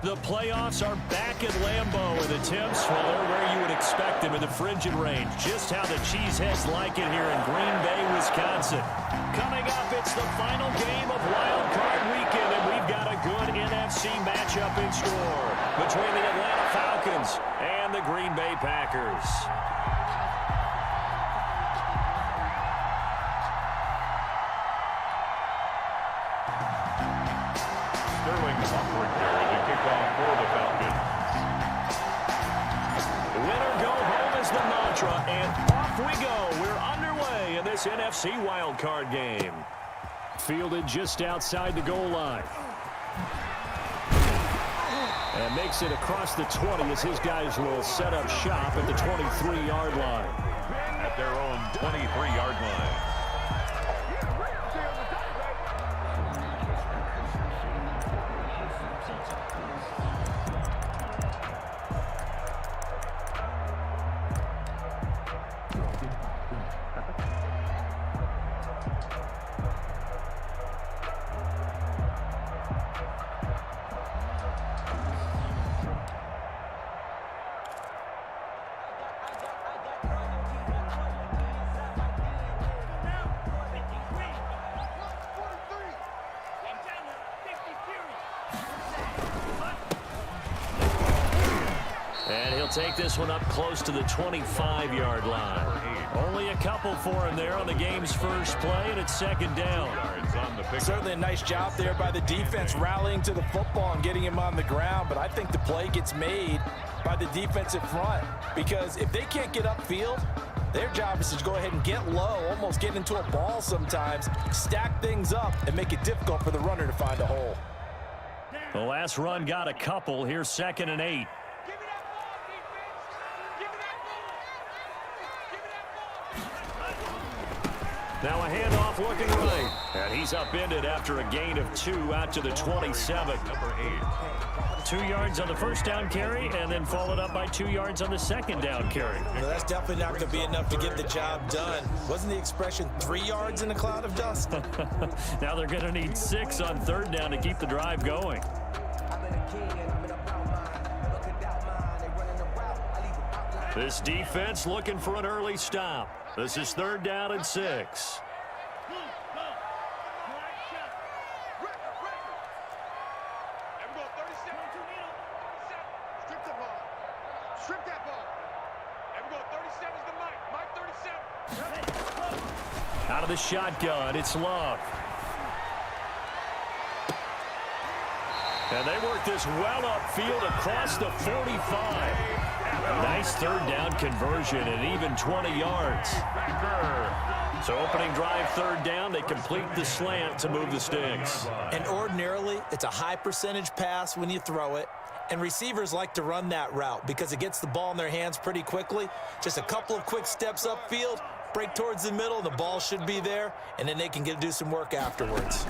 The playoffs are back at Lambeau, and the temps, well, they're where you would expect them in the frigid range. Just how the Cheeseheads like it here in Green Bay, Wisconsin. Coming up, it's the final game of Wild Card Weekend, and we've got a good NFC matchup in store between the Atlanta Falcons and the Green Bay Packers. And off we go. We're underway in this NFC wildcard game. Fielded just outside the goal line. And makes it across the 20 as his guys will set up shop at the 23-yard line. At their own 23-yard line. And he'll take this one up close to the 25-yard line. Only a couple for him there on the game's first play, and it's second down. Certainly a nice job there by the defense rallying to the football and getting him on the ground, but I think the play gets made by the defensive front because if they can't get upfield, their job is to go ahead and get low, almost get into a ball sometimes, stack things up, and make it difficult for the runner to find a hole. The last run got a couple. Here's 2nd and 8. Now a handoff looking right. And he's upended after a gain of 2 out to the 27. Number 8. 2 yards on the first down carry, and then followed up by 2 yards on the second down carry. Well, that's definitely not going to be enough to get the job done. Wasn't the expression 3 yards in a cloud of dust? Now they're going to need 6 on third down to keep the drive going. This defense looking for an early stop. This is 3rd down and 6. Out of the shotgun, it's Love. And they work this well upfield across the 45. Nice 3rd down conversion and even 20 yards. So opening drive 3rd down, they complete the slant to move the sticks. And ordinarily, it's a high percentage pass when you throw it. And receivers like to run that route because it gets the ball in their hands pretty quickly. Just a couple of quick steps upfield, break towards the middle, the ball should be there, and then they can do some work afterwards.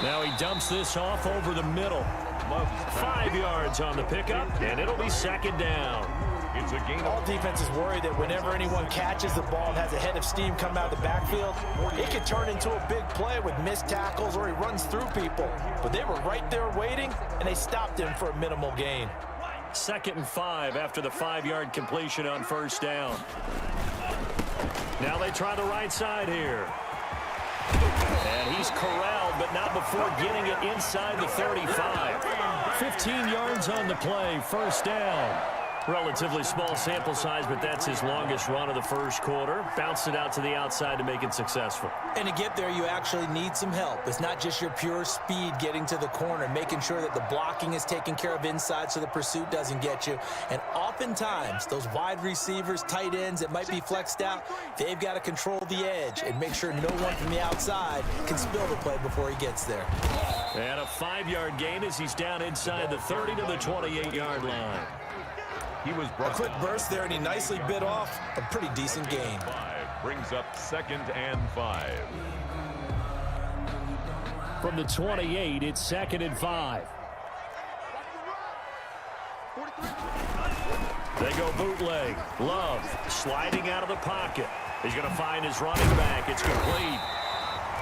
Now he dumps this off over the middle. 5 yards on the pickup, and it'll be 2nd down. It's a gain. All defenses worry that whenever anyone catches the ball and has a head of steam come out of the backfield, it could turn into a big play with missed tackles or he runs through people. But they were right there waiting, and they stopped him for a minimal gain. 2nd and 5 after the 5-yard completion on first down. Now they try the right side here. And he's corralled, but not before getting it inside the 35. 15 yards on the play, first down. Relatively small sample size, but that's his longest run of the first quarter. Bounced it out to the outside to make it successful. And to get there, you actually need some help. It's not just your pure speed getting to the corner, making sure that the blocking is taken care of inside so the pursuit doesn't get you. And oftentimes, those wide receivers, tight ends that might be flexed out, they've got to control the edge and make sure no one from the outside can spill the play before he gets there. And a 5-yard gain as he's down inside the 30 to the 28-yard line. He was a quick burst there, and he nicely bit off a pretty decent gain. Brings up 2nd and 5. From the 28, it's 2nd and 5. They go bootleg. Love sliding out of the pocket. He's going to find his running back. It's complete.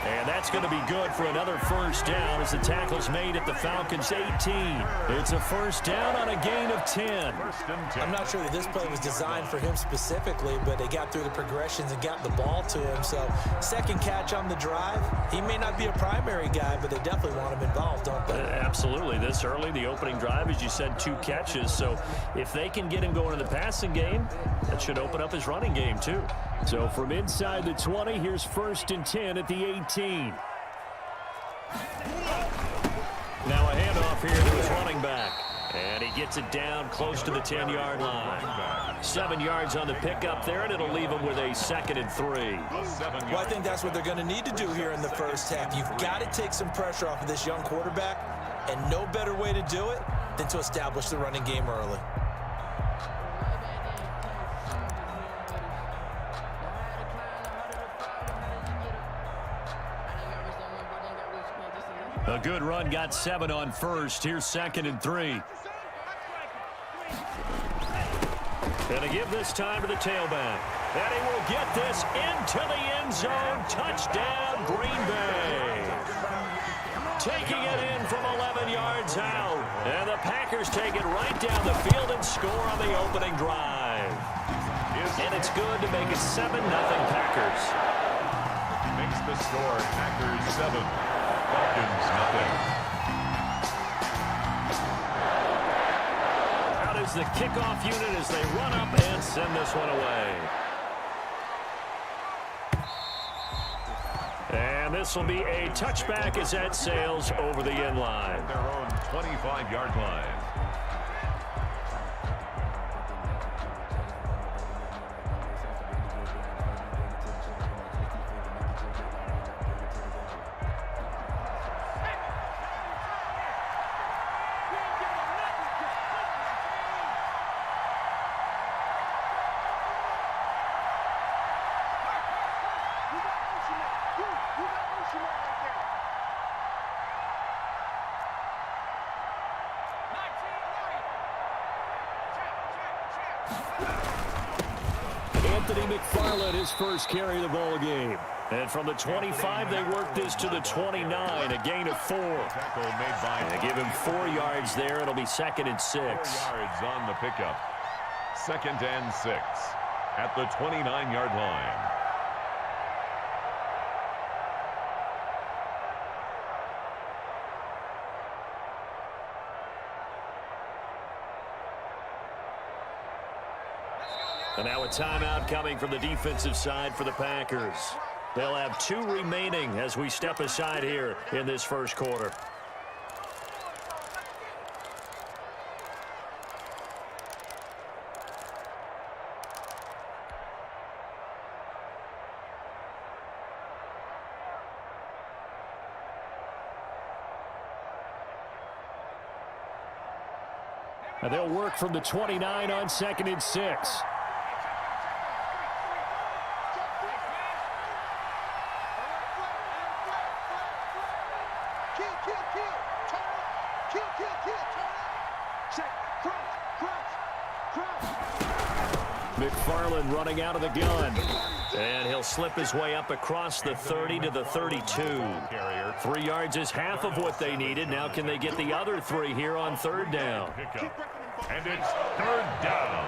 And that's going to be good for another first down as the tackle's made at the Falcons' 18. It's a first down on a gain of 10. I'm not sure that this play was designed for him specifically, but they got through the progressions and got the ball to him. So second catch on the drive. He may not be a primary guy, but they definitely want him involved, don't they? Absolutely. This early, the opening drive, as you said, 2 catches. So if they can get him going in the passing game, that should open up his running game too. So from inside the 20, here's 1st and 10 at the 18. Now a handoff here to his running back. And he gets it down close to the 10-yard line. 7 yards on the pickup there, and it'll leave him with a 2nd and 3. Well, I think that's what they're going to need to do here in the first half. You've got to take some pressure off of this young quarterback, and no better way to do it than to establish the running game early. A good run, got 7 on first. Here's 2nd and 3. Gonna give this time to the tailback. And he will get this into the end zone. Touchdown, Green Bay. Taking it in from 11 yards out. And the Packers take it right down the field and score on the opening drive. And it's good to make it 7-0 Packers. Makes the score Packers 7. Falcons nothing. Out is the kickoff unit as they run up and send this one away. And this will be a touchback as that sails over the end line. Their own 25-yard line. McFarland, his first carry of the ball game. And from the 25, they work this to the 29, a gain of 4. And they give him 4 yards there. It'll be 2nd and 6. 4 yards on the pickup. 2nd and 6 at the 29-yard line. And now a timeout coming from the defensive side for the Packers. They'll have 2 remaining as we step aside here in this first quarter. And they'll work from the 29 on 2nd and 6. McFarland running out of the gun. And he'll slip his way up across the 30 to the 32. 3 yards is half of what they needed. Now can they get the other 3 here on 3rd down? And it's 3rd down.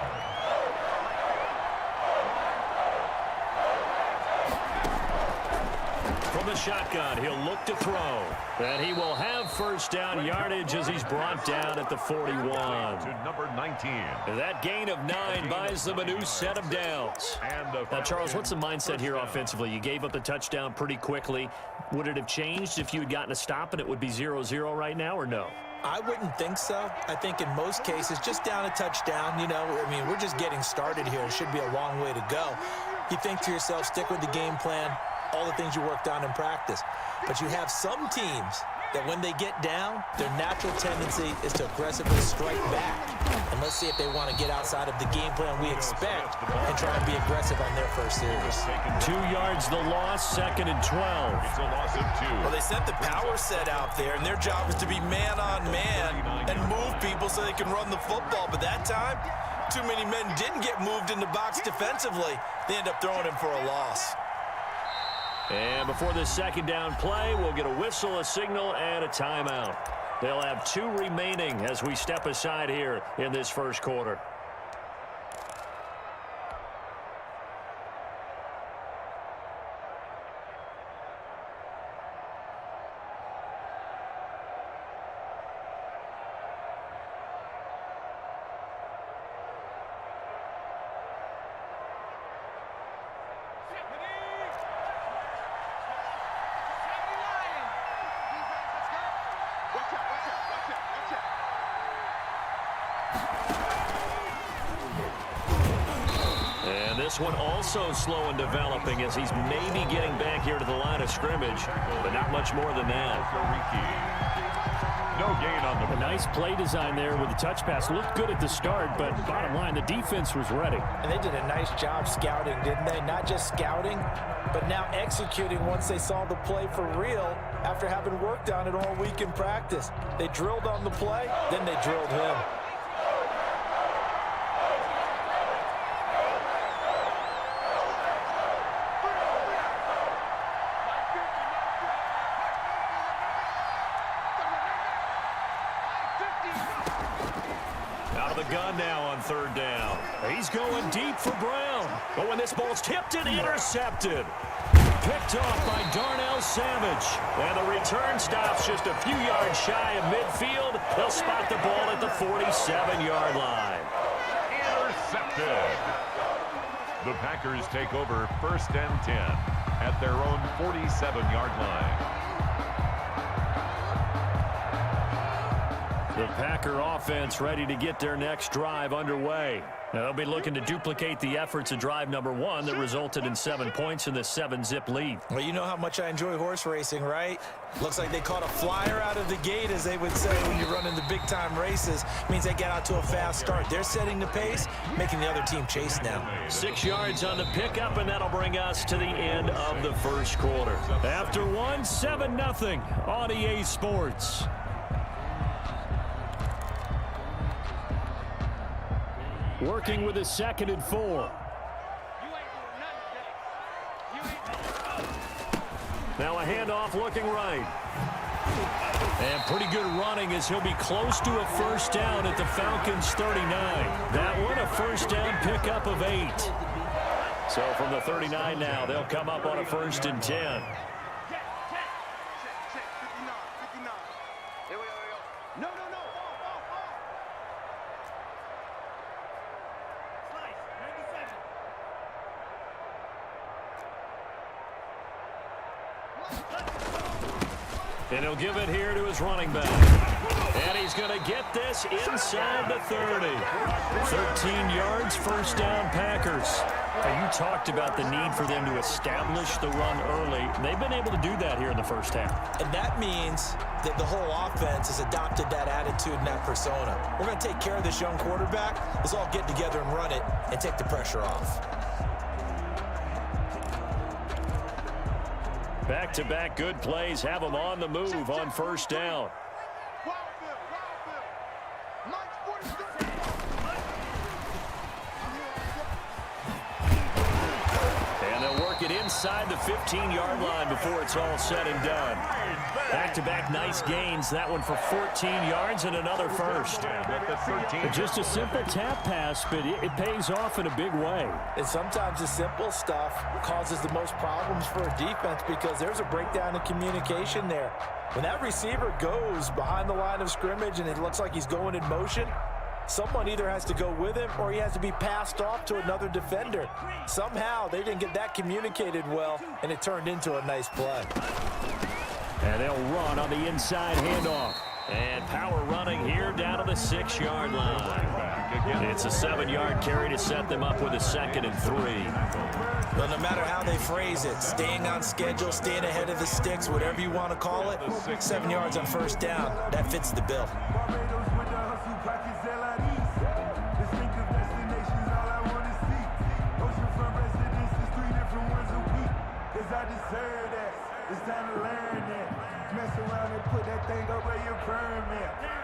From the shotgun, he'll look to throw. And he will have first down yardage as he's brought down at the 41. To number 19. That gain of 9 buys them a new set of downs. Now, Charles, what's the mindset here offensively? You gave up the touchdown pretty quickly. Would it have changed if you had gotten a stop and it would be 0-0 right now, or no? I wouldn't think so. I think in most cases, just down a touchdown, you know, I mean, we're just getting started here. It should be a long way to go. You think to yourself, stick with the game plan, all the things you worked on in practice. But you have some teams that when they get down, their natural tendency is to aggressively strike back. And let's see if they want to get outside of the game plan we expect and try and be aggressive on their first series. 2 yards the loss, 2nd and 12. It's a loss of 2. Well, they sent the power set out there, and their job is to be man-on-man and move people so they can run the football. But that time, too many men didn't get moved in the box defensively. They end up throwing him for a loss. And before this second down play, we'll get a whistle, a signal, and a timeout. They'll have 2 remaining as we step aside here in this first quarter. And this one also slow in developing as he's maybe getting back here to the line of scrimmage, but not much more than that. No gain on the... A nice play design there with the touch pass. Looked good at the start, but bottom line, the defense was ready. And they did a nice job scouting, didn't they? Not just scouting, but now executing once they saw the play for real after having worked on it all week in practice. They drilled on the play, then they drilled him. Out of the gun now on third down. He's going deep for Brown. But when this ball's tipped and intercepted. Picked off by Darnell Savage. And the return stops just a few yards shy of midfield. They'll spot the ball at the 47-yard line. Intercepted. The Packers take over 1st and 10 at their own 47-yard line. The Packer offense ready to get their next drive underway. Now, they'll be looking to duplicate the efforts of drive number 1 that resulted in 7 points in the 7-zip lead. Well, you know how much I enjoy horse racing, right? Looks like they caught a flyer out of the gate, as they would say when you're running the big-time races. Means they get out to a fast start. They're setting the pace, making the other team chase now. 6 yards on the pickup, and that'll bring us to the end of the first quarter. After 1, 7-0 on EA Sports. Working with a 2nd and 4. Now a handoff looking right. And pretty good running as he'll be close to a first down at the Falcons 39. That one a first down pickup of 8. So from the 39 now, they'll come up on a 1st and 10. And he'll give it here to his running back. And he's going to get this inside the 30. 13 yards, first down, Packers. Now, you talked about the need for them to establish the run early. They've been able to do that here in the first half. And that means that the whole offense has adopted that attitude and that persona. We're going to take care of this young quarterback. Let's all get together and run it and take the pressure off. Back-to-back good plays have them on the move on first down. And they'll work it inside the 15-yard line before it's all said and done. Back-to-back nice gains. That one for 14 yards and another first. Just a simple tap pass, but it pays off in a big way. And sometimes the simple stuff causes the most problems for a defense because there's a breakdown in communication there. When that receiver goes behind the line of scrimmage and it looks like he's going in motion, someone either has to go with him or he has to be passed off to another defender. Somehow they didn't get that communicated well, and it turned into a nice play. And they'll run on the inside handoff. And power running here down to the 6-yard line. It's a 7-yard carry to set them up with a 2nd and 3. But no matter how they phrase it, staying on schedule, staying ahead of the sticks, whatever you want to call it, 7 yards on first down, that fits the bill.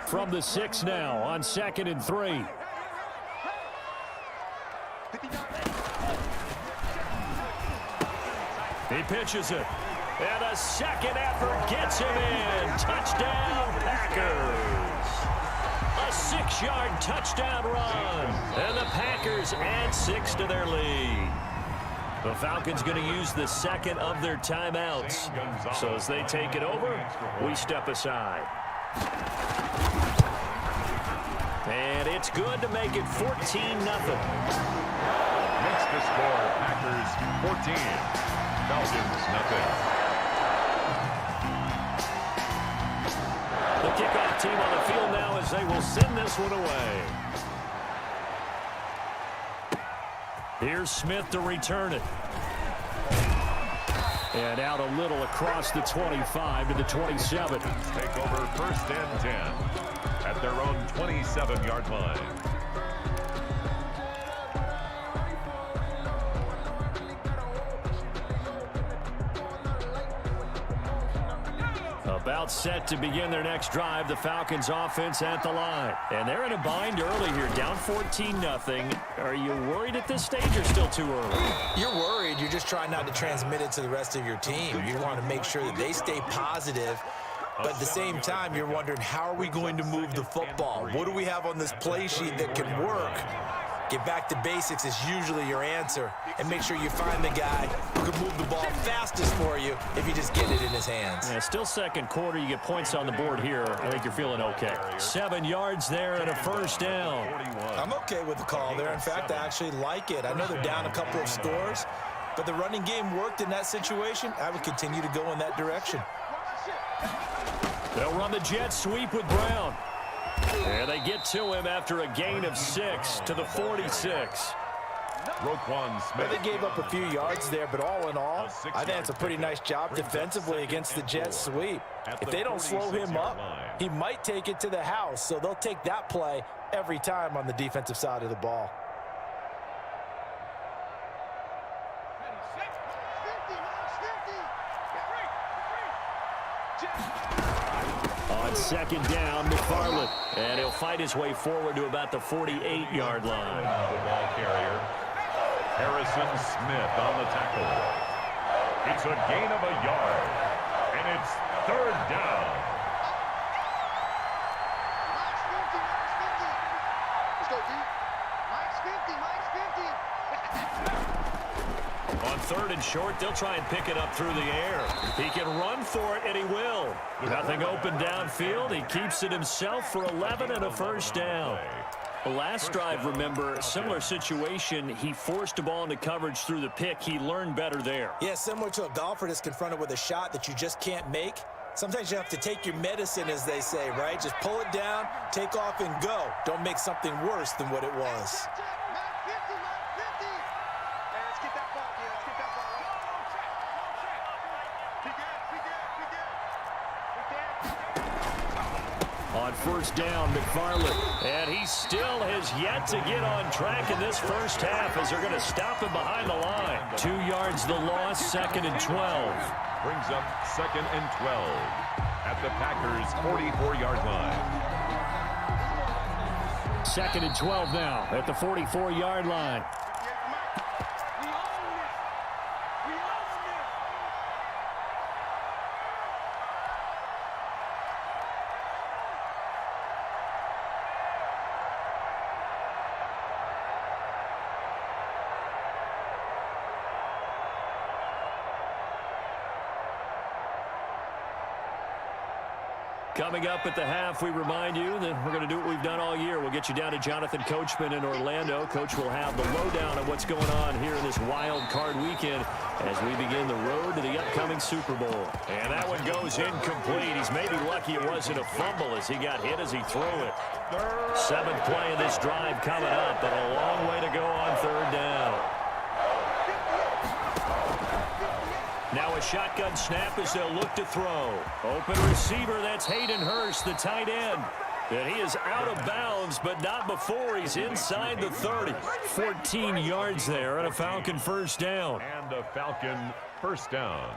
From the 6 now on 2nd and 3. He pitches it. And a second effort gets him in. Touchdown, Packers. A 6-yard touchdown run. And the Packers add 6 to their lead. The Falcons going to use the second of their timeouts. So as they take it over, we step aside. And it's good to make it 14-0. Makes the score Packers 14, Falcons nothing. The kickoff team on the field now as they will send this one away. Here's Smith to return it. And out a little across the 25 to the 27. Take over 1st and 10 at their own 27-yard line. About set to begin their next drive, the Falcons offense at the line. And they're in a bind early here, down 14-0. Are you worried at this stage or still too early? You're worried. You're just trying not to transmit it to the rest of your team. You want to make sure that they stay positive. But at the same time, you're wondering, how are we going to move the football? What do we have on this play sheet that can work? Get back to basics is usually your answer. And make sure you find the guy who can move the ball fastest for you if you just get it in his hands. Yeah, still second quarter. You get points on the board here. I think you're feeling okay. 7 yards there and a 1st down. I'm okay with the call there. In fact, I actually like it. I know they're down a couple of scores, but the running game worked in that situation. I would continue to go in that direction. They'll run the jet sweep with Brown. And they get to him after a gain of 6 to the 46. Roquan Smith. They gave up a few yards there, but all in all, I think it's a pretty nice job defensively against the jet sweep. If they don't slow him up, he might take it to the house, so they'll take that play every time on the defensive side of the ball. On 2nd down, McFarland. And he'll fight his way forward to about the 48-yard line. The ball carrier, Harrison Smith on the tackle. It's a gain of a yard, and it's 3rd down. Let's go, D. Mike's 50, Mike's 50. On 3rd and short, they'll try and pick it up through the air. He can run for it, and he will. Nothing open downfield. He keeps it himself for 11 and a 1st down. The last drive, remember, similar situation. He forced a ball into coverage through the pick. He learned better there. Yeah, similar to a golfer that's confronted with a shot that you just can't make. Sometimes you have to take your medicine, as they say, right? Just pull it down, take off, and go. Don't make something worse than what it was. On 1st down, McFarland. And he still has yet to get on track in this first half as they're going to stop him behind the line. 2 yards the loss, 2nd and 12. Brings up 2nd and 12 at the Packers' 44-yard line. 2nd and 12 now at the 44-yard line. Coming up at the half, we remind you that we're going to do what we've done all year. We'll get you down to Jonathan Coachman in Orlando. Coach will have the lowdown of what's going on here in this wild card weekend as we begin the road to the upcoming Super Bowl. And that one goes incomplete. He's maybe lucky it wasn't a fumble as he got hit as he threw it. 7th play of this drive coming up, but a long way to go on 3rd down. Now a shotgun snap as they'll look to throw. Open receiver, that's Hayden Hurst, the tight end. And he is out of bounds, but not before he's inside the 30. 14 yards there and a Falcon 1st down. And a Falcon 1st down.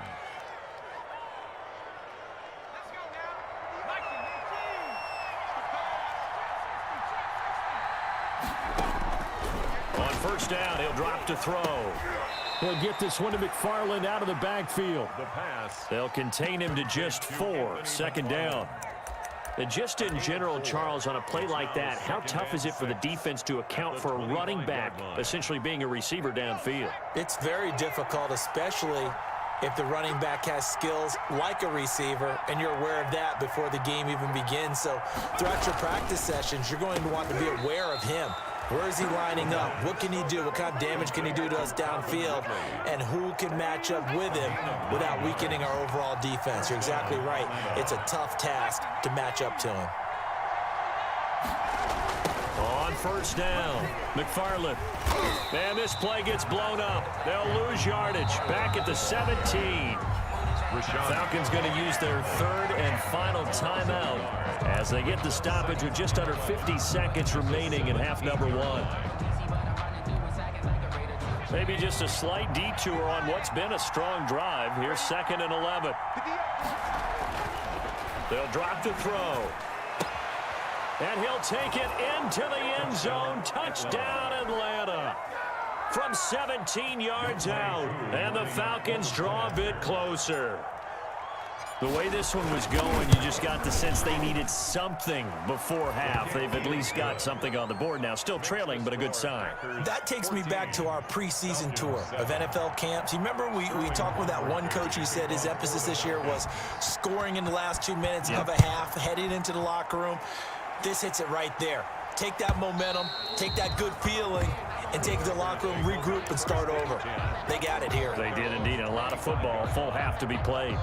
On 1st down, he'll drop to throw. We'll get this one to McFarland out of the backfield. The pass. They'll contain him to just 4. Second down. And just in general, Charles, on a play like that, how tough is it for the defense to account for a running back essentially being a receiver downfield? It's very difficult, especially if the running back has skills like a receiver, and you're aware of that before the game even begins. So throughout your practice sessions, you're going to want to be aware of him. Where is he lining up? What can he do? What kind of damage can he do to us downfield? And who can match up with him without weakening our overall defense? You're exactly right. It's a tough task to match up to him. On first down, McFarland. And this play gets blown up. They'll lose yardage. Back at the 17. Falcons going to use their 3rd and final timeout as they get the stoppage with just under 50 seconds remaining in half number 1. Maybe just a slight detour on what's been a strong drive. Here's 2nd and 11. They'll drop the throw. And he'll take it into the end zone. Touchdown, Atlanta. From 17 yards out. And the Falcons draw a bit closer. The way this one was going, you just got the sense they needed something before half. They've at least got something on the board now. Still trailing, but a good sign. That takes me back to our preseason tour of NFL camps. You remember we talked with that one coach who said his emphasis this year was scoring in the last 2 minutes of a half, heading into the locker room. This hits it right there. Take that momentum, take that good feeling, and take the locker room, regroup, and start over. They got it here. They did indeed. A lot of football, full half to be played.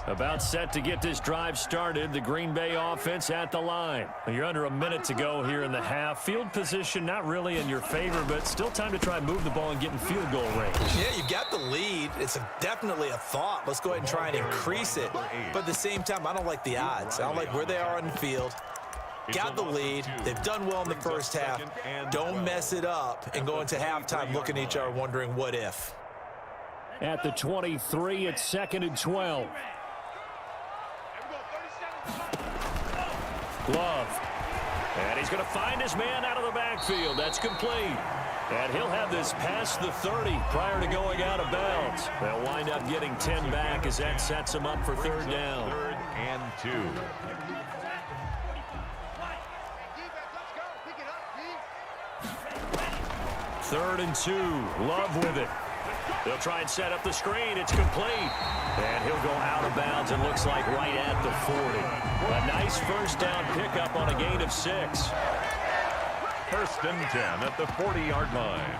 About set to get this drive started. The Green Bay offense at the line. You're under a minute to go here in the half. Field position not really in your favor, but still time to try and move the ball and get in field goal range. Yeah, you've got the lead. It's definitely a thought. Let's go ahead and try and increase it. But at the same time, I don't like the odds. I don't like where they are on the field. Got the lead. They've done well in the first half. Don't mess it up and go into halftime looking at each other wondering what if. At the 23, it's 2nd and 12. Love. And he's going to find his man out of the backfield. That's complete. And he'll have this past the 30 prior to going out of bounds. They'll wind up getting 10 back as that sets them up for 3rd down. 3rd and 2. Third and 2. Love with it. They'll try and set up the screen. It's complete. And he'll go out of bounds, it looks like right at the 40. A nice first down pickup on a gain of 6. 1st and 10 at the 40-yard line.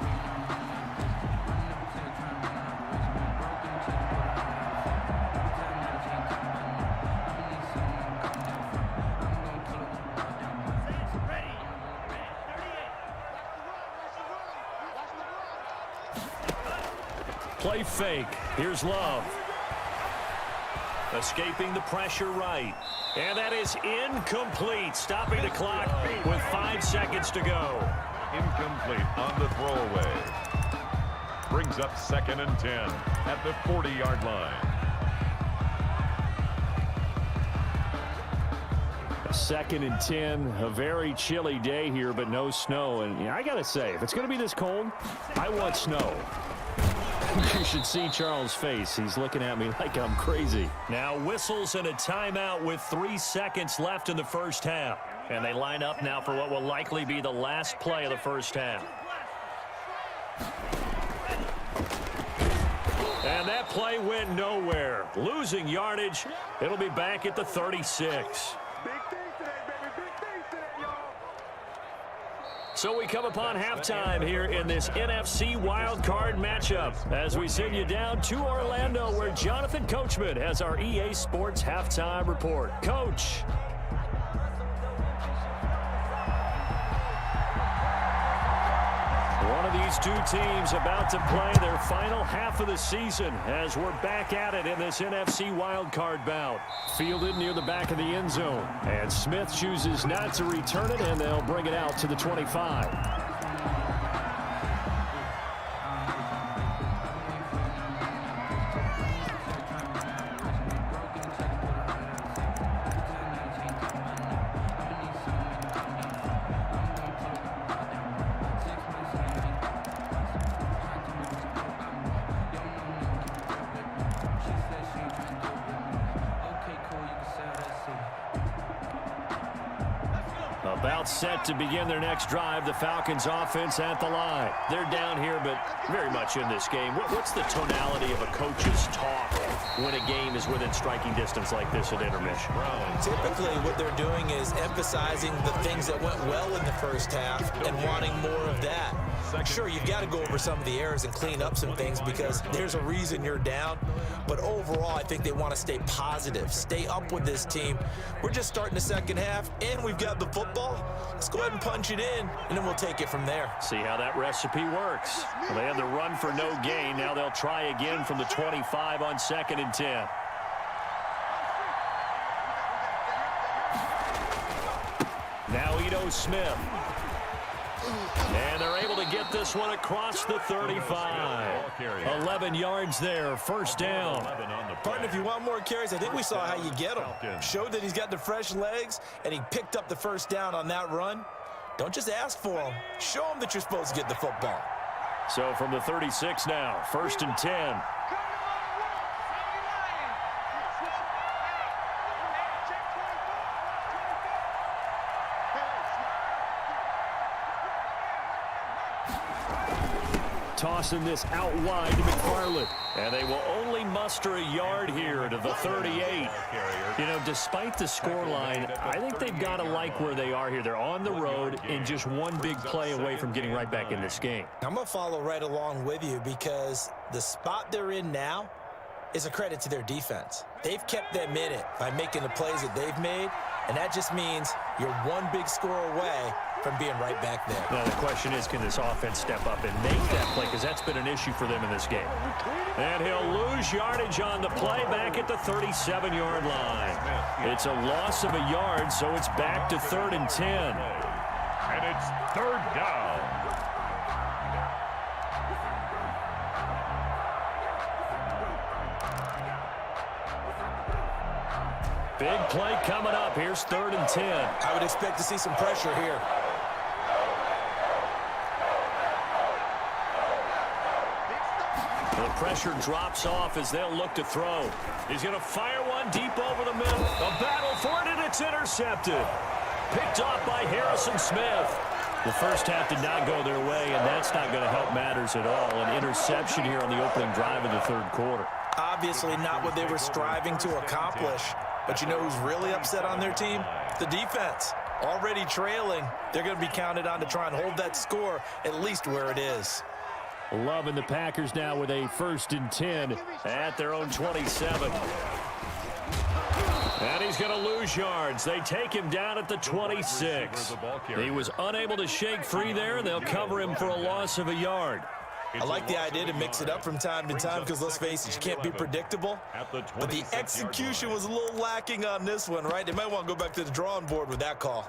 Play fake. Here's Love. Escaping the pressure right. And that is incomplete. Stopping the clock with 5 seconds to go. Incomplete on the throwaway. Brings up 2nd and 10 at the 40-yard line. 2nd and 10. A very chilly day here, but no snow. And I got to say, if it's going to be this cold, I want snow. You should see Charles' face. He's looking at me like I'm crazy. Now whistles and a timeout with 3 seconds left in the first half. And they line up now for what will likely be the last play of the first half. And that play went nowhere. Losing yardage. It'll be back at the 36. So we come upon halftime here in this NFC wildcard matchup as we send you down to Orlando where Jonathan Coachman has our EA Sports halftime report. Coach. One of these two teams about to play their final half of the season as we're back at it in this NFC wildcard bout. Fielded near the back of the end zone. And Smith chooses not to return it, and they'll bring it out to the 25. About set to begin their next drive. The Falcons offense at the line. They're down here, but very much in this game. What's the tonality of a coach's talk when a game is within striking distance like this at intermission? Typically, what they're doing is emphasizing the things that went well in the first half and wanting more of that. Sure, you've got to go over some of the errors and clean up some things because there's a reason you're down. But overall, I think they want to stay positive, stay up with this team. We're just starting the second half, and we've got the football. Let's go ahead and punch it in, and then we'll take it from there. See how that recipe works. Well, they had the run for no gain. Now they'll try again from the 25 on 2nd and 10. Now Ito Smith. And they're able to get this one across the 35. 11 yards there, first down. Partner, if you want more carries, I think we saw how you get them. Showed that he's got the fresh legs, and he picked up the first down on that run. Don't just ask for him. Show him that you're supposed to get the football. So from the 36 now, 1st and 10. Tossing this out wide to McFarland. And they will only muster a yard here to the 38. You know, despite the scoreline, I think they've got to like where they are here. They're on the road and just one big play away from getting right back in this game. I'm going to follow right along with you because the spot they're in now is a credit to their defense. They've kept them in it by making the plays that they've made, and that just means you're one big score away from being right back there. Now, the question is, can this offense step up and make that play? Because that's been an issue for them in this game. And he'll lose yardage on the play back at the 37-yard line. It's a loss of a yard, so it's back to 3rd and 10. And it's 3rd down. Big play coming up. Here's 3rd and 10. I would expect to see some pressure here. The pressure drops off as they'll look to throw. He's going to fire one deep over the middle. A battle for it, and it's intercepted. Picked off by Harrison Smith. The first half did not go their way, and that's not going to help matters at all. An interception here on the opening drive of the 3rd quarter. Obviously not what they were striving to accomplish. But you know who's really upset on their team? The defense. Already trailing. They're going to be counted on to try and hold that score at least where it is. Loving the Packers now with a 1st and 10 at their own 27. And he's going to lose yards. They take him down at the 26. He was unable to shake free there, and they'll cover him for a loss of a yard. I like the idea to mix it up from time to time because, let's face it, you can't be predictable. But the execution was a little lacking on this one, right? They might want to go back to the drawing board with that call.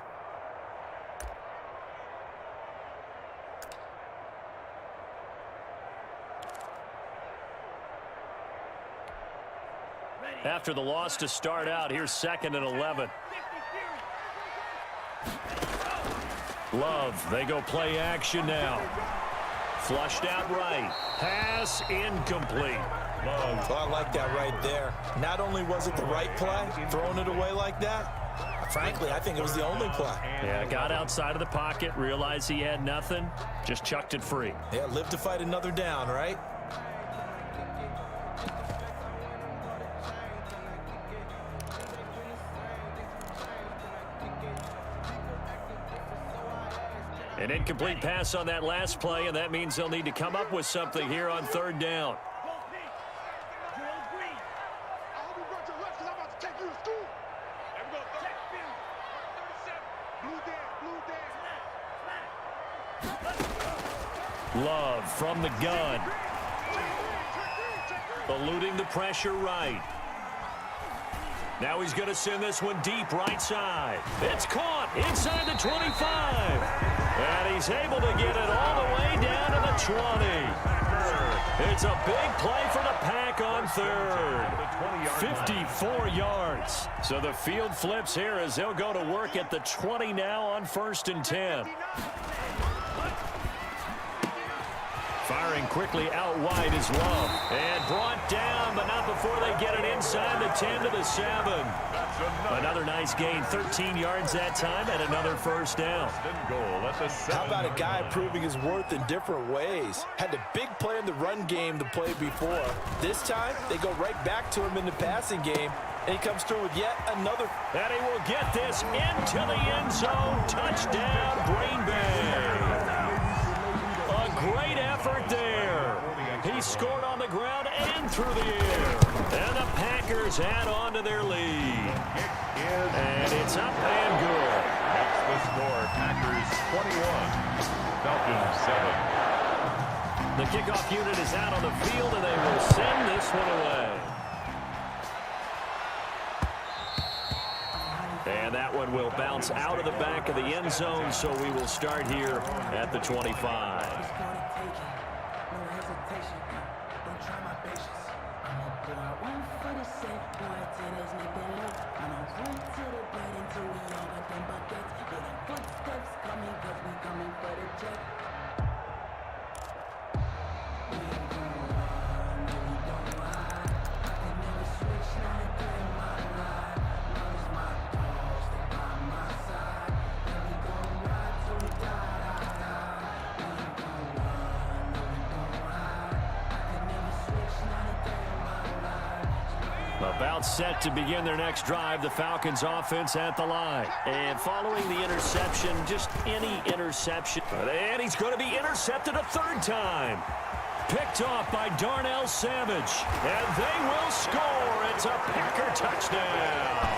After the loss to start out, here's 2nd and 11. Love, they go play action now. Flushed out right. Pass incomplete. Well, I like that right there. Not only was it the right play, throwing it away like that, frankly, I think it was the only play. Yeah, got outside of the pocket, realized he had nothing, just chucked it free. Yeah, live to fight another down, right? An incomplete pass on that last play, and that means they'll need to come up with something here on 3rd down. Love from the gun. Eluding the pressure right. Now he's going to send this one deep right side. It's caught inside the 25. And he's able to get it all the way down to the 20. It's a big play for the Pack on 3rd. 54 yards. So the field flips here as they'll go to work at the 20 now on 1st and 10. Firing quickly out wide is Love. And brought down, but not before they get it inside the 10 to the 7. Another nice gain, 13 yards that time, and another first down. How about a guy proving his worth in different ways? Had a big play in the run game the play before. This time, they go right back to him in the passing game, and he comes through with yet another. And he will get this into the end zone. Touchdown, Green Bay. A great effort there. He scored on the ground and through the air. And the Packers add on to their lead. And it's up and good. That's the score. Packers 21, Falcons 7. The kickoff unit is out on the field, and they will send this one away. And that one will bounce out of the back of the end zone, so we will start here at the 25. About set to begin their next drive, the Falcons offense at the line. And following the interception, just any interception. And he's going to be intercepted a third time. Picked off by Darnell Savage. And they will score. It's a Packer touchdown.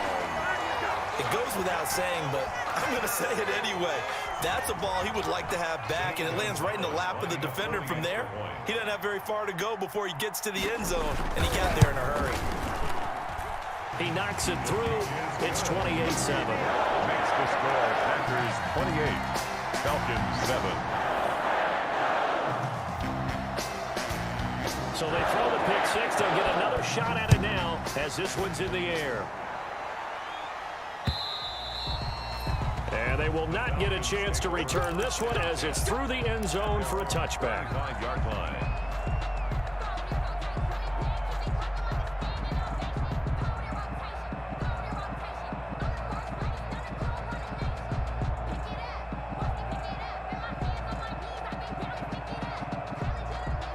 It goes without saying, but I'm going to say it anyway. That's a ball he would like to have back, and it lands right in the lap of the defender from there. He doesn't have very far to go before he gets to the end zone, and he got there in a hurry. He knocks it through. It's 28-7. Makes the score. Packers 28, Falcons 7. So they throw the pick six. They'll get another shot at it now as this one's in the air. And they will not get a chance to return this one as it's through the end zone for a touchback. 5-yard line.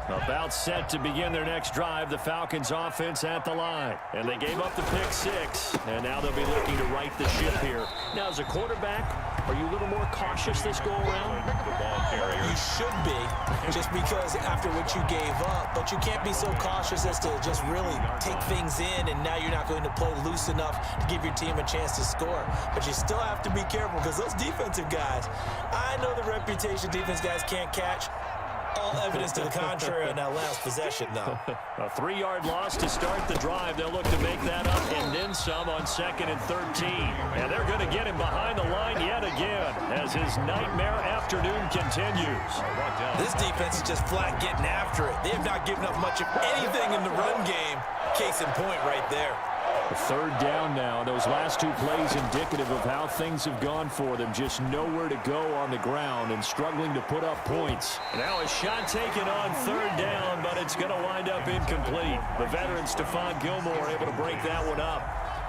About set to begin their next drive, the Falcons offense at the line. And they gave up the pick six, and now they'll be looking to right the ship here. Now, as a quarterback, are you a little more cautious this go-around? The ball carrier. You should be, just because after what you gave up, but you can't be so cautious as to just really take things in, and now you're not going to play loose enough to give your team a chance to score. But you still have to be careful because those defensive guys, I know the reputation defense guys can't catch. All evidence to the contrary on that last possession, though. A 3-yard loss to start the drive. They'll look to make that up and then some on 2nd and 13. And they're going to get him behind the line yet again as his nightmare afternoon continues. This defense is just flat getting after it. They have not given up much of anything in the run game. Case in point right there. A third down now. Those last two plays indicative of how things have gone for them. Just nowhere to go on the ground and struggling to put up points. Now a shot taken on 3rd down, but it's going to wind up incomplete. The veteran Stephon Gilmore able to break that one up.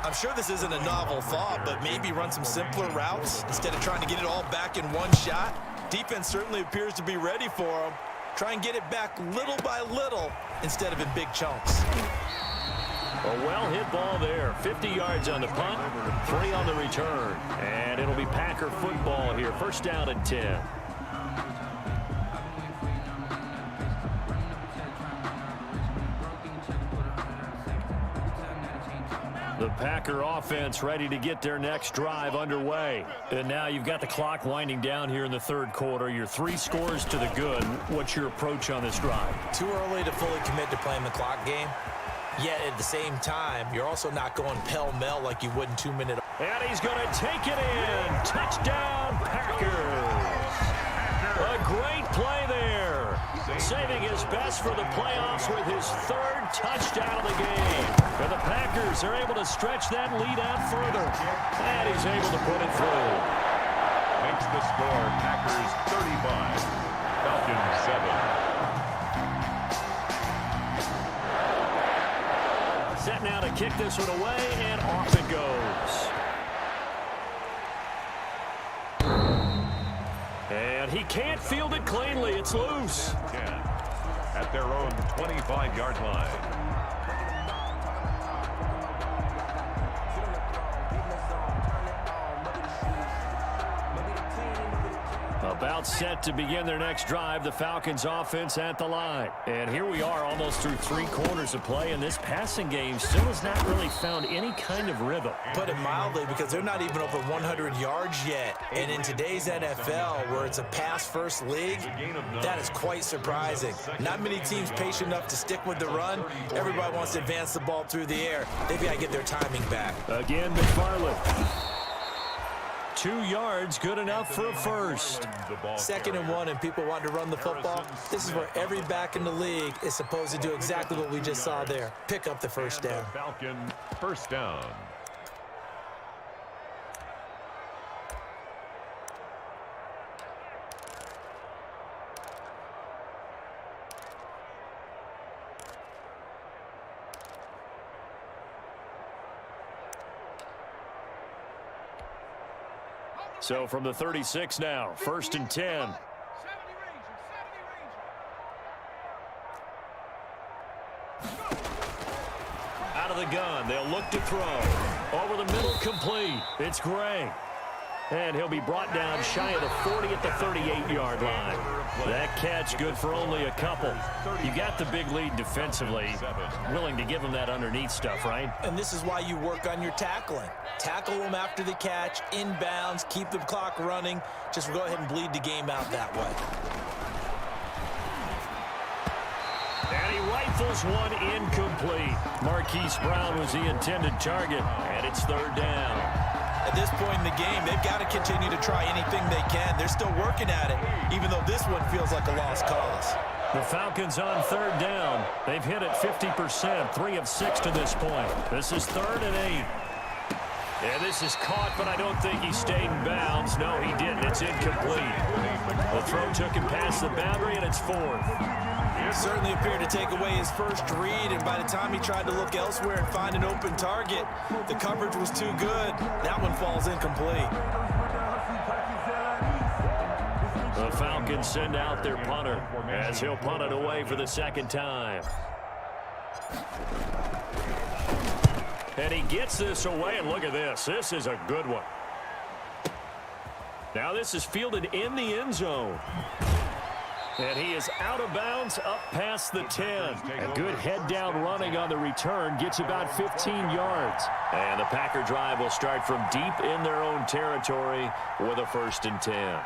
I'm sure this isn't a novel thought, but maybe run some simpler routes instead of trying to get it all back in one shot. Defense certainly appears to be ready for them. Try and get it back little by little instead of in big chunks. A well-hit ball there. 50 yards on the punt, 3 on the return. And it'll be Packer football here. 1st down and 10. The Packer offense ready to get their next drive underway. And now you've got the clock winding down here in the 3rd quarter. You're 3 scores to the good. What's your approach on this drive? Too early to fully commit to playing the clock game. Yet at the same time, you're also not going pell-mell like you would in 2-minute. And he's going to take it in. Touchdown, Packers. A great play there. Saving his best for the playoffs with his 3rd touchdown of the game. And the Packers are able to stretch that lead out further. And he's able to put it through. Makes the score. Packers 35, Falcons 7. Set now to kick this one away, and off it goes. he can't field it cleanly. It's loose. 10 at their own 25-yard line. About set to begin their next drive, the Falcons offense at the line. And here we are almost through 3 quarters of play, and this passing game still has not really found any kind of rhythm. Put it mildly, because they're not even over 100 yards yet. And in today's NFL, where it's a pass-first league, that is quite surprising. Not many teams patient enough to stick with the run. Everybody wants to advance the ball through the air. They've got to get their timing back. Again, McFarland. 2 yards, good enough for a first. 2nd and 1, and people want to run the football. This is where every back in the league is supposed to do exactly what we just saw there. Pick up the first down. Falcon first down. So from the 36 now, 1st and 10. Out of the gun, they'll look to throw. Over the middle, complete. It's Gray. And he'll be brought down shy of the 40 at the 38-yard line. That catch good for only a couple. You got the big lead defensively. Willing to give them that underneath stuff, right? And this is why you work on your tackling. Tackle them after the catch, inbounds, keep the clock running. Just go ahead and bleed the game out that way. And he rifles one incomplete. Marquise Brown was the intended target, and it's 3rd down. At this point in the game, they've got to continue to try anything they can. They're still working at it, even though this one feels like a lost cause. The Falcons on 3rd down. They've hit it 50%, 3 of 6 to this point. This is 3rd and 8. And this is caught, but I don't think he stayed in bounds. No, he didn't. It's incomplete. The throw took him past the boundary, and it's 4th. Certainly appeared to take away his first read, and by the time he tried to look elsewhere and find an open target, the coverage was too good. That one falls incomplete. The Falcons send out their punter as he'll punt it away for the 2nd time. And he gets this away, and look at this. This is a good one. Now this is fielded in the end zone. And he is out of bounds up past the 10. A good head-down running on the return gets about 15 yards. And the Packer drive will start from deep in their own territory with a 1st and 10.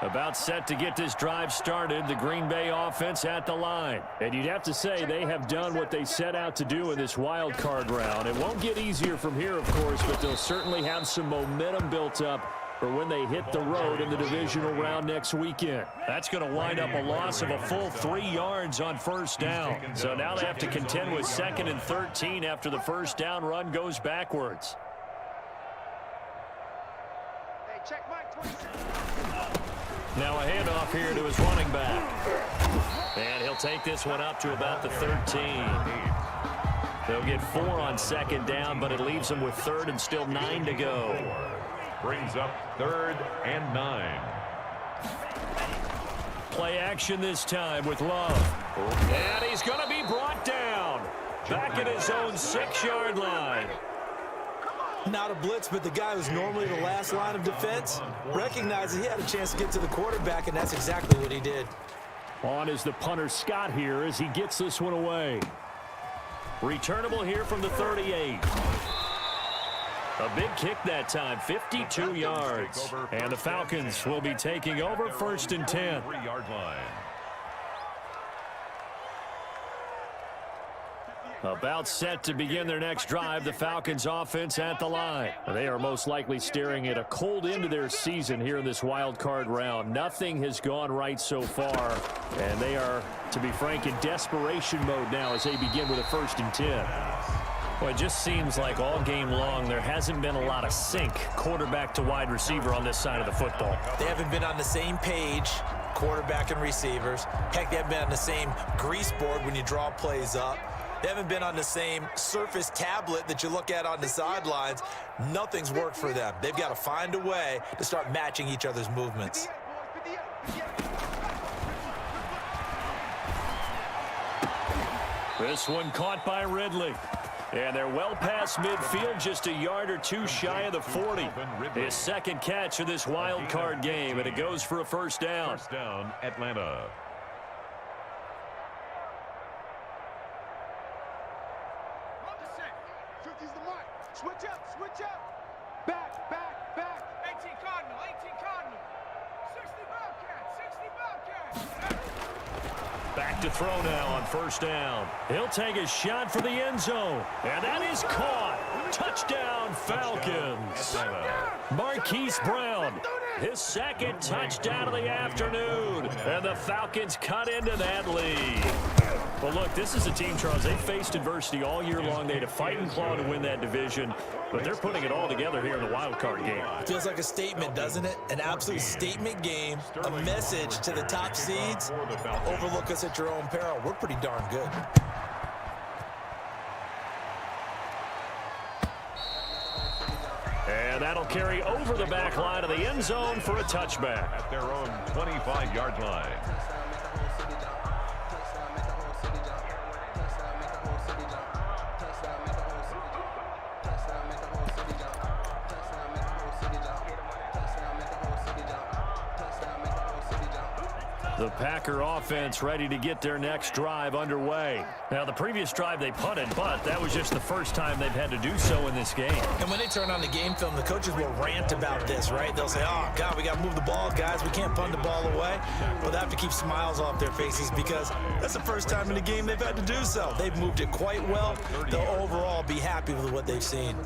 About set to get this drive started, the Green Bay offense at the line. And you'd have to say they have done what they set out to do in this wild card round. It won't get easier from here, of course, but they'll certainly have some momentum built up for when they hit the road in the divisional round next weekend. That's going to wind up a loss of a full 3 yards on 1st down. So now they have to contend with 2nd and 13 after the 1st down run goes backwards. Hey, check Mike 26. Now a handoff here to his running back. And he'll take this one up to about the 13. They'll get 4 on 2nd down, but it leaves them with 3rd and still 9 to go. Brings up 3rd and 9. Play action this time with Love. And he's going to be brought down. Back at his own 6-yard line. Not a blitz, but the guy who's normally the last line of defense recognized that he had a chance to get to the quarterback, and that's exactly what he did. On is the punter Scott here as he gets this one away. Returnable here from the 38. A big kick that time, 52 yards. And the Falcons will be taking over 1st and 10. 3-yard line. About set to begin their next drive, the Falcons offense at the line. They are most likely staring at a cold end to their season here in this wild card round. Nothing has gone right so far, and they are, to be frank, in desperation mode now as they begin with a 1st and 10. Well, it just seems like all game long there hasn't been a lot of sync quarterback to wide receiver on this side of the football. They haven't been on the same page, quarterback and receivers. Heck, they haven't been on the same grease board when you draw plays up. They haven't been on the same Surface tablet that you look at on the sidelines. Nothing's worked for them. They've got to find a way to start matching each other's movements. This one caught by Ridley. And they're well past midfield, just a yard or two shy of the 40. His second catch of this wild card game, and it goes for a first down. First down, Atlanta. Switch up, switch up. Back, back, back. 18 Cardinal, 18 Cardinal. 60 Bobcats, 60 Bobcats. Back to throw now on first down. He'll take a shot for the end zone. And that is caught. Touchdown, Falcons. Marquise Brown, his second touchdown of the afternoon. And the Falcons cut into that lead. Well, look, this is a team, Charles, they faced adversity all year long. They had to fight and claw to win that division, but they're putting it all together here in the wild card game. Feels like a statement, doesn't it? An absolute statement game, a message to the top seeds. Overlook us at your own peril. We're pretty darn good. And that'll carry over the back line of the end zone for a touchback. At their own 25-yard line. The Packer offense ready to get their next drive underway. Now, the previous drive they punted, but that was just the first time they've had to do so in this game. And when they turn on the game film, the coaches will rant about this, right? They'll say, oh, God, we got to move the ball, guys. We can't punt the ball away. But they have to keep smiles off their faces because that's the first time in the game they've had to do so. They've moved it quite well. They'll overall be happy with what they've seen.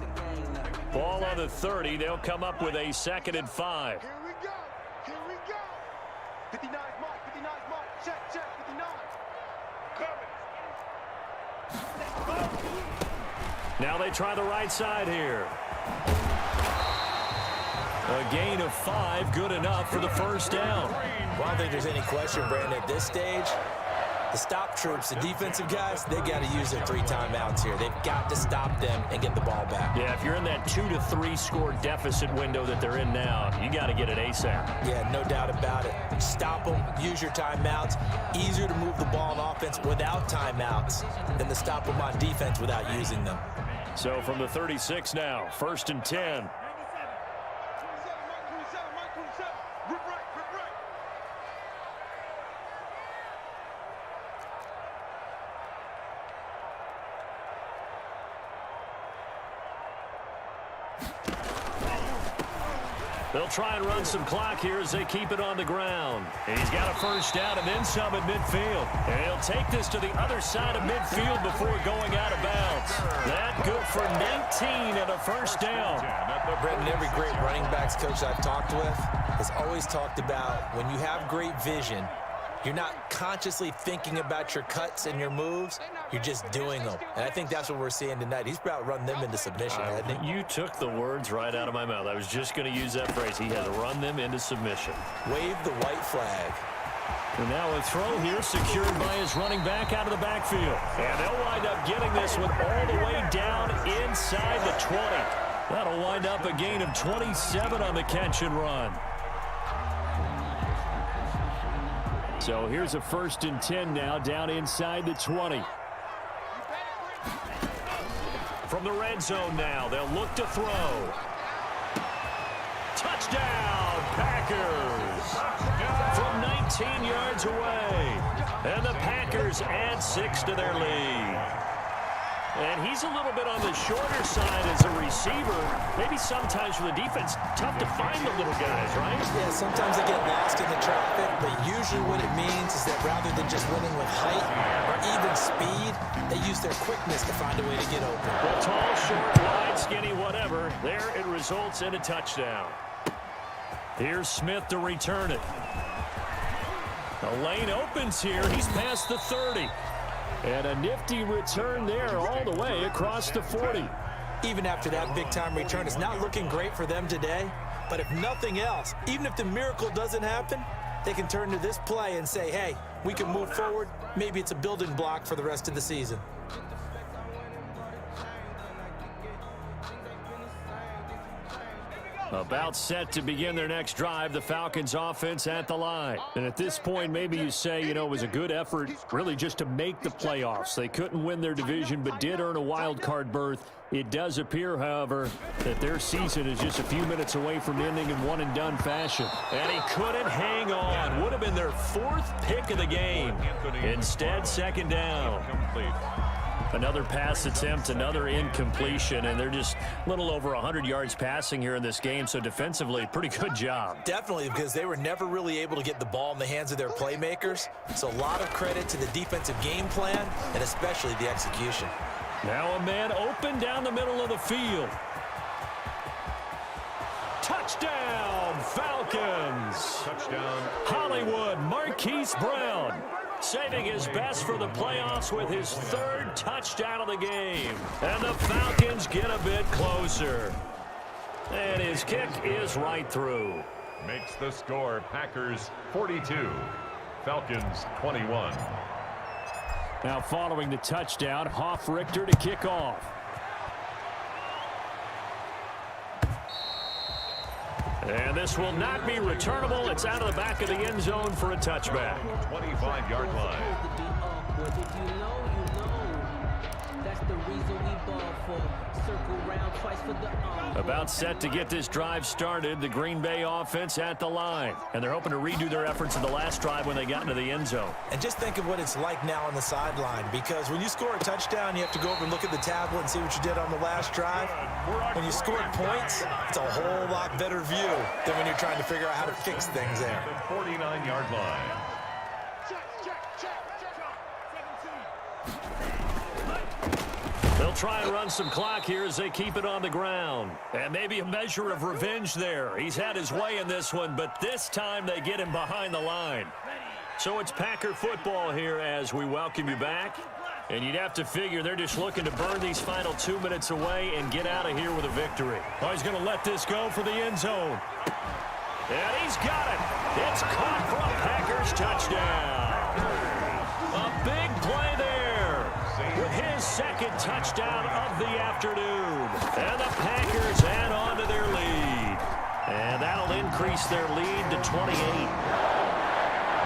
Ball on the 30. They'll come up with a 2nd and 5. Here we go. Here we go. 59 mark, 59 mark. Check, check, 59. Coming. Now they try the right side here. A gain of 5, good enough for the first down. Well, I don't think there's any question, Brandon, at this stage. The stop troops, the defensive guys, they got to use their 3 timeouts here. They've got to stop them and get the ball back. Yeah, if you're in that 2 to 3 score deficit window that they're in now, you got to get it ASAP. Yeah, no doubt about it. Stop them, use your timeouts. Easier to move the ball on offense without timeouts than to stop them on defense without using them. So from the 36 now, 1st and 10. They'll try and run some clock here as they keep it on the ground. And he's got a first down and then some at midfield. And he'll take this to the other side of midfield before going out of bounds. That good for 19 and a first down. Brenton, every great running backs coach I've talked with has always talked about when you have great vision, you're not consciously thinking about your cuts and your moves. You're just doing them. And I think that's what we're seeing tonight. He's about to run them into submission, hasn't he? You took the words right out of my mouth. I was just going to use that phrase. He has run them into submission. Wave the white flag. And now a throw here secured by his running back out of the backfield. And they'll wind up getting this one all the way down inside the 20. That'll wind up a gain of 27 on the catch and run. So here's a 1st and 10 now down inside the 20. From the red zone now, they'll look to throw. Touchdown, Packers! From 19 yards away. And the Packers add 6 to their lead. And he's a little bit on the shorter side as a receiver. Maybe sometimes for the defense, tough to find the little guys, right? Yeah, sometimes they get lost in the traffic, but usually what it means is that rather than just winning with height or even speed, they use their quickness to find a way to get open. Well, tall, short, wide, skinny, whatever. There it results in a touchdown. Here's Smith to return it. The lane opens here. He's past the 30. And a nifty return there all the way across the 40. Even after that big-time return, it's not looking great for them today. But if nothing else, even if the miracle doesn't happen, they can turn to this play and say, hey, we can move forward. Maybe it's a building block for the rest of the season. About set to begin their next drive, the Falcons offense at the line. And at this point, maybe you say, you know, it was a good effort really just to make the playoffs. They couldn't win their division, but did earn a wild card berth. It does appear, however, that their season is just a few minutes away from ending in one-and-done fashion. And he couldn't hang on. Would have been their 4th pick of the game. Instead, second down. Another pass attempt, another incompletion, and they're just a little over 100 yards passing here in this game, so defensively, pretty good job. Definitely, because they were never really able to get the ball in the hands of their playmakers, so a lot of credit to the defensive game plan and especially the execution. Now a man open down the middle of the field. Touchdown, Falcons! Touchdown. Hollywood Marquise Brown saving his best for the playoffs with his 3rd touchdown of the game. And the Falcons get a bit closer. And his kick is right through. Makes the score Packers 42, Falcons 21. Now following the touchdown, Richter to kick off. And this will not be returnable. It's out of the back of the end zone for a touchback. 25-yard line. About set to get this drive started, the Green Bay offense at the line. And they're hoping to redo their efforts in the last drive when they got into the end zone. And just think of what it's like now on the sideline, because when you score a touchdown, you have to go over and look at the tablet and see what you did on the last drive. When you scored points, it's a whole lot better view than when you're trying to figure out how to fix things there. The 49-yard line. They'll try and run some clock here as they keep it on the ground. And maybe a measure of revenge there. He's had his way in this one, but this time they get him behind the line. So it's Packer football here as we welcome you back. And you'd have to figure they're just looking to burn these final 2 minutes away and get out of here with a victory. Oh, he's going to let this go for the end zone. And he's got it. It's caught for a Packers touchdown. A big play there with his 2nd touchdown of the afternoon. And the Packers add on to their lead. And that'll increase their lead to 28.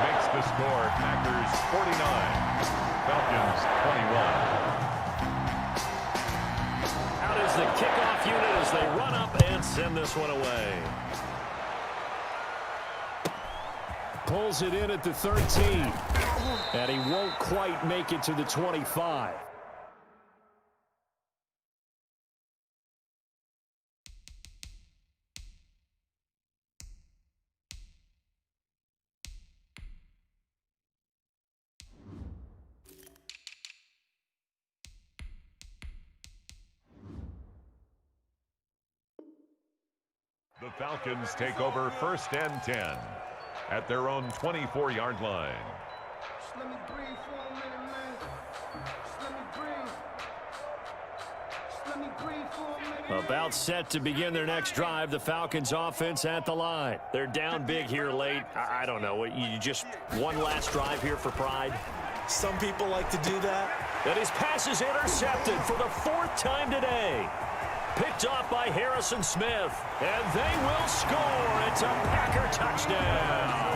Makes the score Packers 49, Falcons 21. Out is the kickoff unit as they run up and send this one away. Pulls it in at the 13. And he won't quite make it to the 25. The Falcons take over 1st and 10 at their own 24-yard line. Just let me breathe for a minute, man. Just let me breathe. Just let me breathe for a minute. About set to begin their next drive, the Falcons offense at the line. They're down big here late. I don't know. You just one last drive here for pride? Some people like to do that. And his pass is intercepted for the 4th time today. Picked off by Harrison Smith. And they will score. It's a Packer touchdown.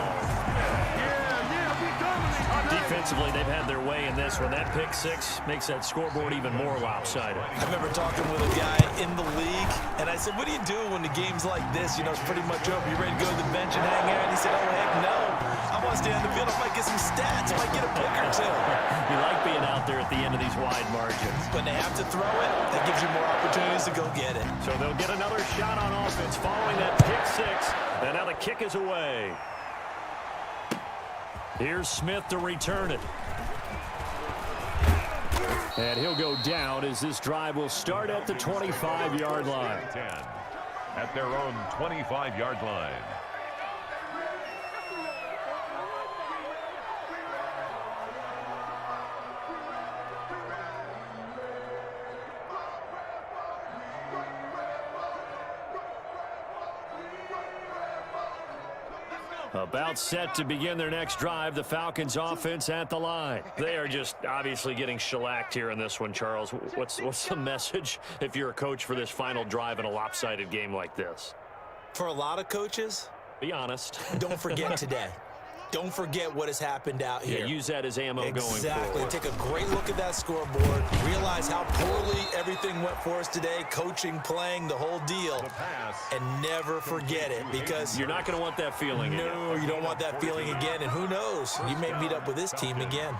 Defensively, they've had their way in this one. That pick 6 makes that scoreboard even more lopsided. I remember talking with a guy in the league, and I said, what do you do when the game's like this? You know, it's pretty much over. You ready to go to the bench and hang out? And he said, oh, heck no. I want to stay on the field. I might get some stats. I might get a pick or two. You like being out there at the end of these wide margins. When they have to throw it, that gives you more opportunities to go get it. So they'll get another shot on offense following that pick 6. And now the kick is away. Here's Smith to return it. And he'll go down as this drive will start at the 25-yard line. 10 at their own 25-yard line. About set to begin their next drive, the Falcons offense at the line. They are just obviously getting shellacked here in this one, Charles. What's the message if you're a coach for this final drive in a lopsided game like this? For a lot of coaches, Be honest. don't forget today. Don't forget what has happened out here. Yeah, use that as ammo going forward. Exactly. Take a great look at that scoreboard. Realize how poorly everything went for us today, coaching, playing, the whole deal. And never forget it, because You're not going to want that feeling again. no, you don't want that feeling again. And who knows? You may meet up with this team again.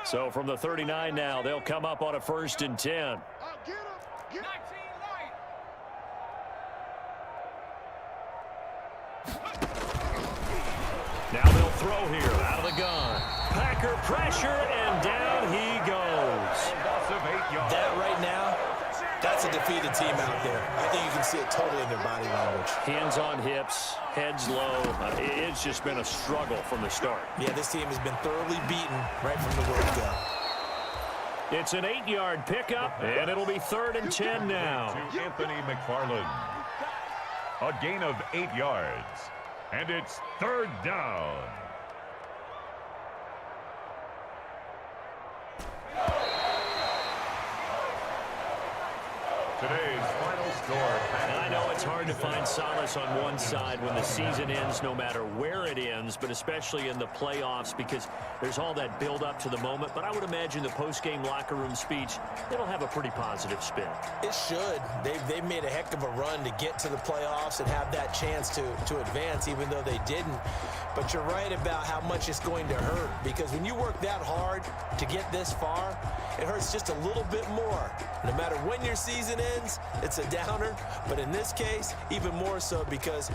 So from the 39 now, they'll come up on a 1st and 10. Now they'll throw here out of the gun. Packer pressure, and down he goes. That right now, that's a defeated team out there. I think you can see it totally in their body language. Hands on hips, heads low. It's just been a struggle from the start. Yeah, this team has been thoroughly beaten right from the word go. It's an 8-yard pickup, and it'll be 3rd and 10 now. To Anthony McFarland. A gain of 8 yards. And it's 3rd down. Today's final score. I know it's hard to find solace on one side when the season ends, no matter where it ends, but especially in the playoffs, because there's all that build-up to the moment. But I would imagine the post-game locker room speech, it'll have a pretty positive spin. It should. They've made a heck of a run to get to the playoffs and have that chance to advance, even though they didn't. But you're right about how much it's going to hurt, because when you work that hard to get this far, it hurts just a little bit more. No matter when your season ends, it's a downer. But in this case, even more so, because